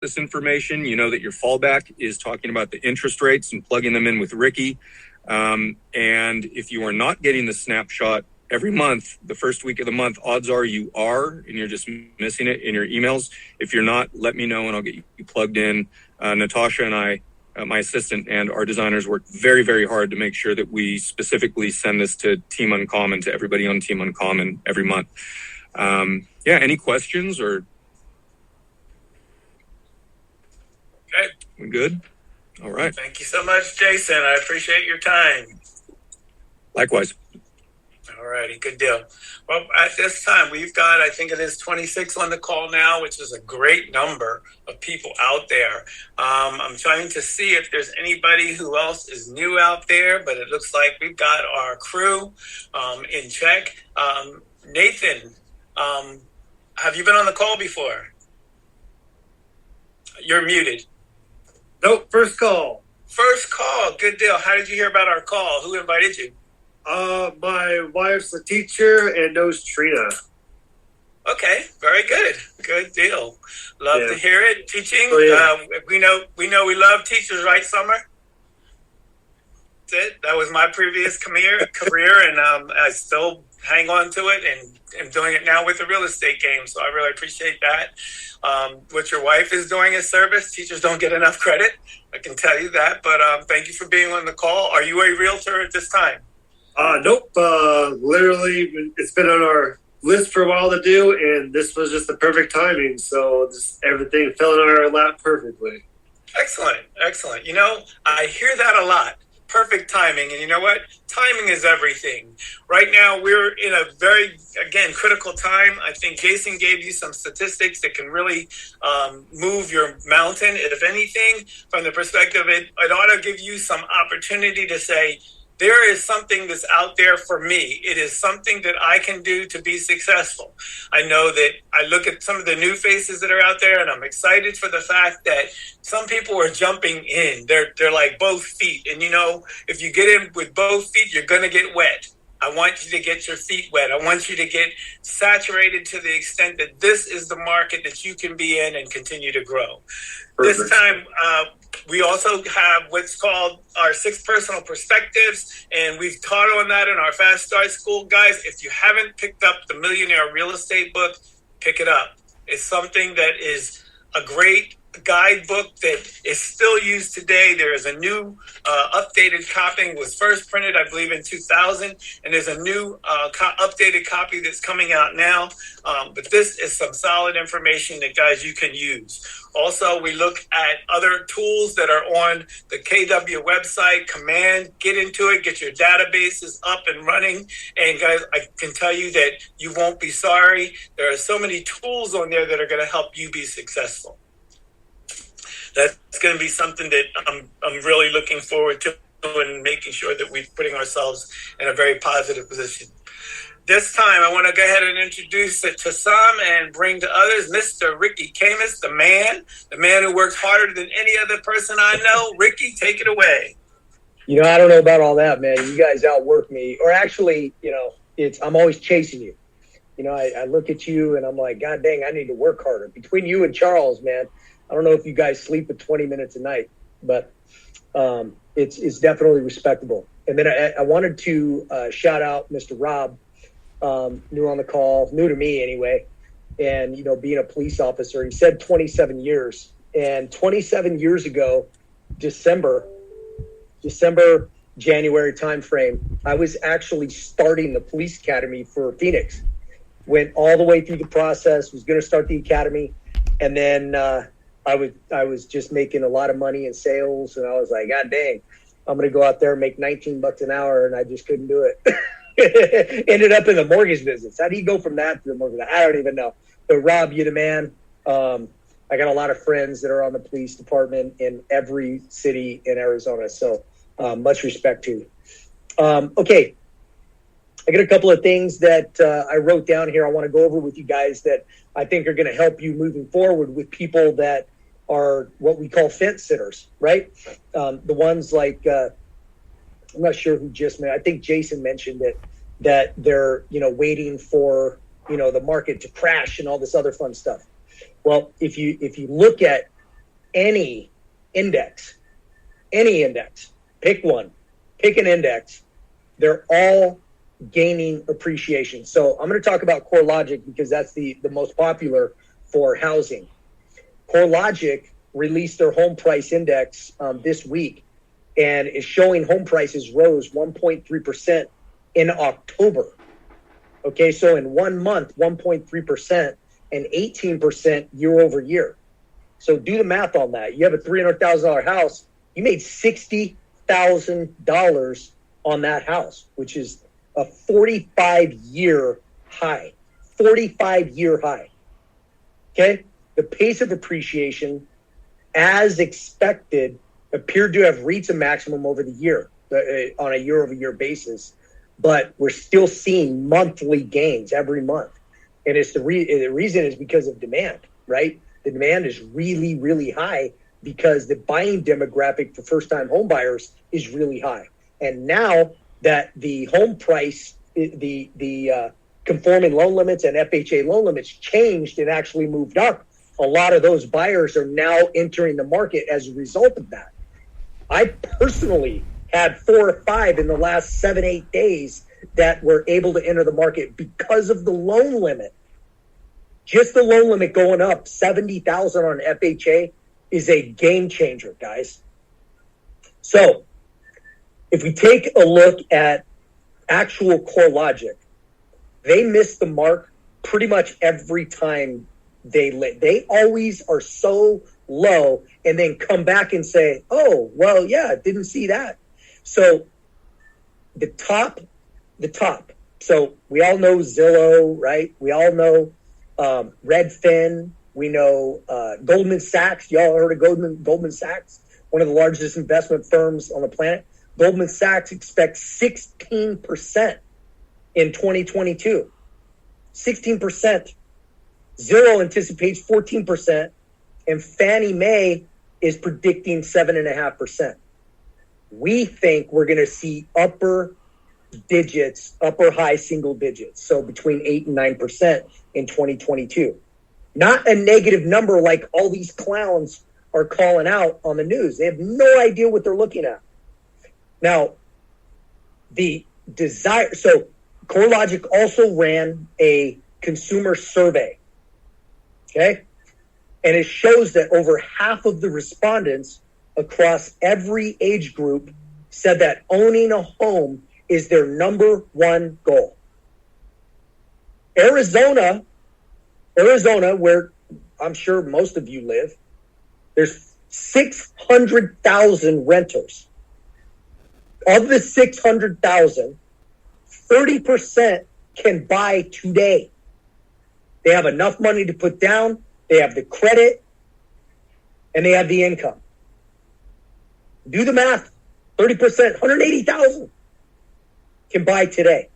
this information, you know that your fallback is talking about the interest rates and plugging them in with Ricky. And if you are not getting the snapshot every month, the first week of the month, odds are you are, and you're just missing it in your emails. If you're not, let me know and I'll get you plugged in. Natasha and I, my assistant, and our designers work very, very hard to make sure that we specifically send this to Team Uncommon, to everybody on Team Uncommon every month. Any questions or? Okay. We good? All right. Thank you so much, Jason. I appreciate your time. Likewise. All righty, good deal. Well, at this time, we've got, I think it is 26 on the call now, which is a great number of people out there. I'm trying to see if there's anybody who else is new out there, but it looks like we've got our crew in check. Nathan, have you been on the call before? You're muted. Nope, first call. First call, good deal. How did you hear about our call? Who invited you? My wife's a teacher and knows Trina. Okay, very good. Good deal. Love to hear it. Teaching. Oh, yeah. We know we love teachers, right, Summer? That's it. That was my previous career, and I still hang on to it, and am doing it now with the real estate game. So I really appreciate that. What your wife is doing is service. Teachers don't get enough credit. I can tell you that. But thank you for being on the call. Are you a realtor at this time? Nope. Literally, it's been on our list for a while to do, and this was just the perfect timing. So just everything fell in our lap perfectly. Excellent. You know, I hear that a lot. Perfect timing. And you know what? Timing is everything. Right now, we're in a very, again, critical time. I think Jason gave you some statistics that can really move your mountain. If anything, from the perspective, it ought to give you some opportunity to say, there is something that's out there for me. It is something that I can do to be successful. I know that I look at some of the new faces that are out there, and I'm excited for the fact that some people are jumping in. They're like both feet. And, you know, if you get in with both feet, you're going to get wet. I want you to get your feet wet. I want you to get saturated to the extent that this is the market that you can be in and continue to grow. Perfect. This time, we also have what's called our 6 personal perspectives, and we've taught on that in our Fast Start School. Guys, if you haven't picked up the Millionaire Real Estate book, pick it up. It's something that is a great guidebook that is still used today. There is a new updated copy, was first printed, I believe, in 2000, and there's a new updated copy that's coming out now. But this is some solid information that, guys, you can use. Also, we look at other tools that are on the KW website. Command, get into it, get your databases up and running. And guys, I can tell you that you won't be sorry. There are so many tools on there that are going to help you be successful. That's going to be something that I'm really looking forward to, and making sure that we're putting ourselves in a very positive position. This time, I want to go ahead and introduce it to some and bring to others Mr. Ricky Camus, the man who works harder than any other person I know. Ricky, take it away. You know, I don't know about all that, man. You guys outwork me. Or actually, you know, I'm always chasing you. You know, I look at you and I'm like, God dang, I need to work harder. Between you and Charles, man, I don't know if you guys sleep at 20 minutes a night, but it's definitely respectable. And then I wanted to shout out Mr. Rob, new on the call, new to me anyway. And, you know, being a police officer, he said 27 years. And 27 years ago, December, January timeframe, I was actually starting the police academy for Phoenix. Went all the way through the process, was going to start the academy. And then I was just making a lot of money in sales, and I was like, God dang, I'm going to go out there and make $19 an hour, and I just couldn't do it. Ended up in the mortgage business. How do you go from that to the mortgage? I don't even know. But Rob, you're the man. I got a lot of friends that are on the police department in every city in Arizona, so much respect to you. Okay, I got a couple of things that I wrote down here I want to go over with you guys that I think are going to help you moving forward with people that are what we call fence sitters, right? The ones like, I'm not sure who just mentioned, I think Jason mentioned it, that they're, you know, waiting for, you know, the market to crash and all this other fun stuff. Well, if you look at any index, pick one, pick an index, they're all gaining appreciation. So I'm going to talk about CoreLogic because that's the most popular for housing. CoreLogic released their home price index this week and is showing home prices rose 1.3% in October. Okay, so in 1 month, 1.3% and 18% year over year. So do the math on that. You have a $300,000 house, you made $60,000 on that house, which is a 45-year high. 45-year high. Okay? The pace of appreciation, as expected, appeared to have reached a maximum over the year, on a year-over-year basis. But we're still seeing monthly gains every month. And it's the reason is because of demand, right? The demand is really, really high because the buying demographic for first-time home buyers is really high. And now that the home price, the conforming loan limits and FHA loan limits changed and actually moved up, a lot of those buyers are now entering the market as a result of that. I personally had 4 or 5 in the last 7-8 days that were able to enter the market because of the loan limit. Just the loan limit going up $70,000 on FHA is a game changer, guys. So if we take a look at actual CoreLogic, they miss the mark pretty much every time they always are so low and then come back and say, oh, well, yeah, didn't see that. So the top. So we all know Zillow, right? We all know Redfin. We know Goldman Sachs. Y'all heard of Goldman Sachs, one of the largest investment firms on the planet. Goldman Sachs expects 16% in 2022. 16%. Zillow anticipates 14%, and Fannie Mae is predicting 7.5%. We think we're going to see upper high single digits, so between 8 and 9% in 2022. Not a negative number like all these clowns are calling out on the news. They have no idea what they're looking at. Now, so CoreLogic also ran a consumer survey, okay? And it shows that over half of the respondents across every age group said that owning a home is their number one goal. Arizona, where I'm sure most of you live, there's 600,000 renters. Of the 600,000, 30% can buy today. They have enough money to put down, they have the credit, and they have the income. Do the math. 30%, 180,000 can buy today.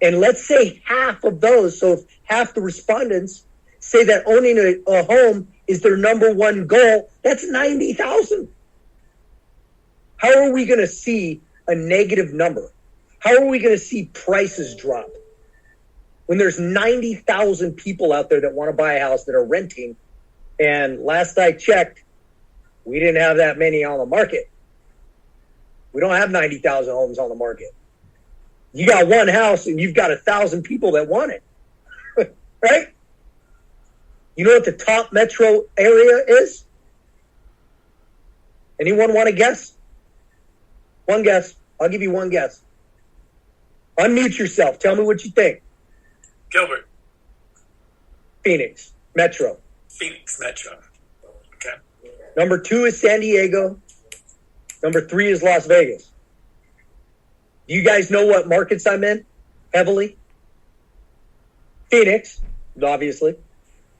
And let's say half of those, so if half the respondents say that owning a home is their number one goal, that's 90,000. How are we going to see a negative number? How are we going to see prices drop when there's 90,000 people out there that want to buy a house that are renting? And last I checked, we didn't have that many on the market. We don't have 90,000 homes on the market. You got one house and you've got 1,000 people that want it, right? You know what the top metro area is? Anyone want to guess? One guess. I'll give you one guess. Unmute yourself. Tell me what you think. Gilbert. Phoenix Metro. Phoenix Metro. Okay. Number 2 is San Diego. Number 3 is Las Vegas. Do you guys know what markets I'm in heavily? Phoenix, obviously.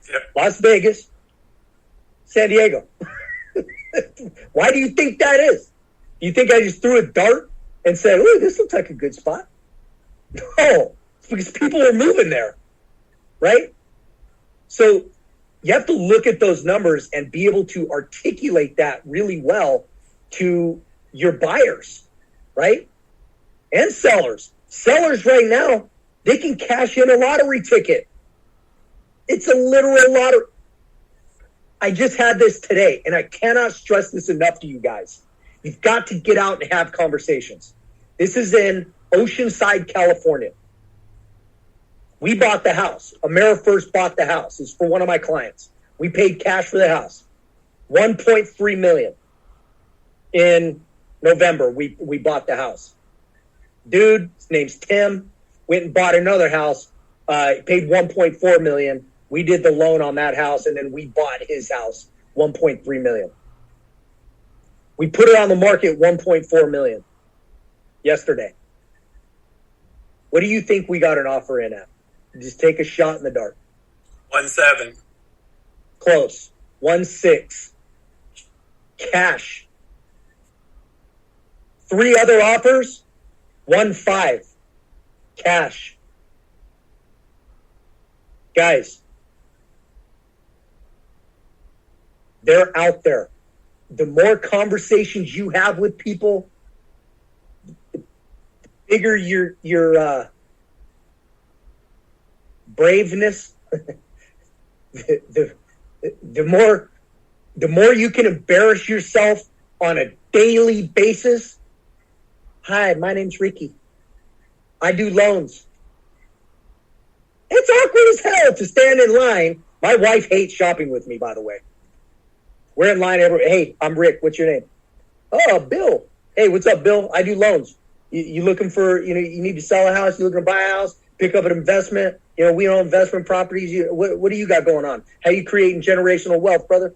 Yep. Las Vegas. San Diego. Why do you think that is? Do you think I just threw a dart and said, "Ooh, this looks like a good spot"? No, it's because people are moving there, right? So you have to look at those numbers and be able to articulate that really well to your buyers, right? And sellers. Sellers right now, they can cash in a lottery ticket. It's a literal lottery. I just had this today, and I cannot stress this enough to you guys. You've got to get out and have conversations. This is in Oceanside, California. We bought the house. AmeriFirst bought the house. It's for one of my clients. We paid cash for the house. $1.3 million. In November, we bought the house. Dude, his name's Tim, went and bought another house, paid $1.4 million. We did the loan on that house, and then we bought his house, $1.3 million. We put it on the market, $1.4 million, yesterday. What do you think we got an offer in at? Just take a shot in the dark. 1.7. Close. 1.6. Cash. 3 other offers, 1.5. Cash. Guys, they're out there. The more conversations you have with people, the bigger your braveness, the more you can embarrass yourself on a daily basis. Hi, my name's Ricky. I do loans. It's awkward as hell to stand in line. My wife hates shopping with me, by the way. We're in line every. Hey, I'm Rick. What's your name? Oh, Bill. Hey, what's up, Bill? I do loans. You looking for, you need to sell a house? You looking to buy a house? Pick up an investment? We own investment properties. What do you got going on? How you creating generational wealth, brother?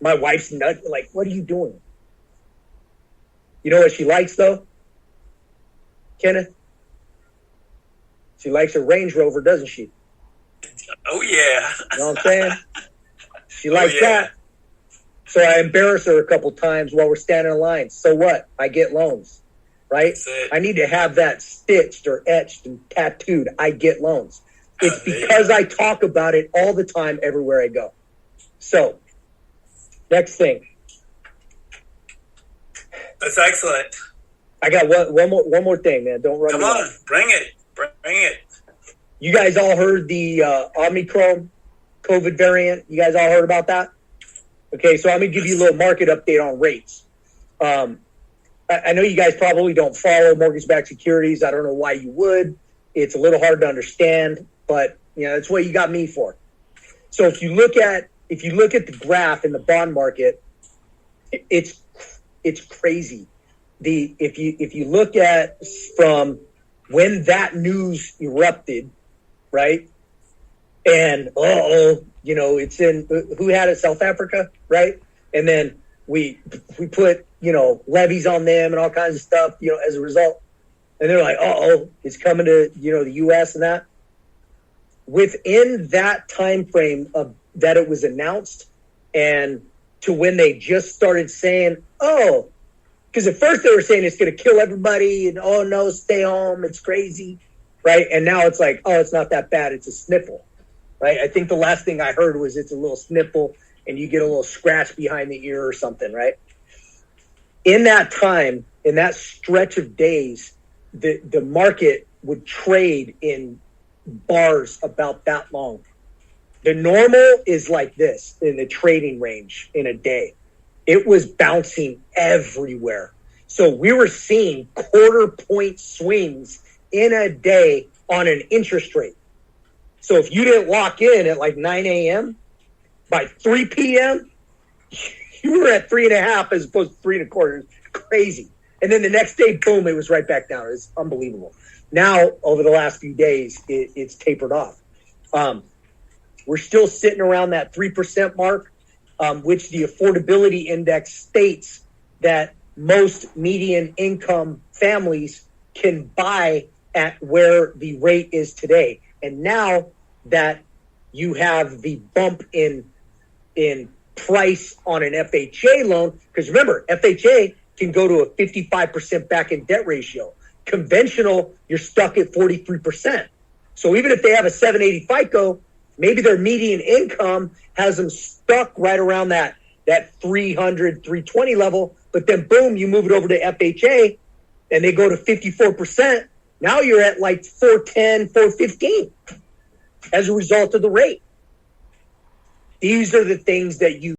My wife's nut. Like, what are you doing? You know what she likes, though? Kenneth? She likes her Range Rover, doesn't she? Oh, yeah. You know what I'm saying? She likes that. So I embarrass her a couple times while we're standing in line. So what? I get loans, right? I need to have that stitched or etched and tattooed. I get loans. It's because I talk about it all the time everywhere I go. So, next thing. That's excellent. I got one more thing, man. Don't run. Come on, bring it. You guys all heard the Omicron COVID variant? You guys all heard about that? Okay, so I'm going to give you a little market update on rates. I know you guys probably don't follow mortgage-backed securities. I don't know why you would. It's a little hard to understand, but that's what you got me for. So if you look at the graph in the bond market, it's crazy. If you look at from when that news erupted, right? And it's in, who had it? South Africa, right? And then we put levies on them and all kinds of stuff, as a result. And they're like, it's coming to the U.S. and that. Within that time frame of that it was announced, and to when they just started saying, because at first they were saying it's going to kill everybody, and oh no, stay home, it's crazy, right? And now it's like, it's not that bad, it's a sniffle, right? I think the last thing I heard was it's a little sniffle, and you get a little scratch behind the ear or something, right? In that time, in that stretch of days, the market would trade in bars about that long. The normal is like this in the trading range in a day. It was bouncing everywhere. So we were seeing 1/4 point swings in a day on an interest rate. So if you didn't lock in at like 9 a.m., by 3 p.m., you were at 3.5 as opposed to 3 1/4. It's crazy. And then the next day, boom, it was right back down. It's unbelievable. Now, over the last few days, it's tapered off. We're still sitting around that 3% mark, which the affordability index states that most median income families can buy at where the rate is today. And now that you have the bump in price on an FHA loan, because remember, FHA can go to a 55% back in debt ratio. Conventional, you're stuck at 43%. So even if they have a 780 FICO, maybe their median income has them stuck right around that 300, 320 level. But then, boom, you move it over to FHA, and they go to 54%. Now you're at like 410, 415 as a result of the rate. these are the things that you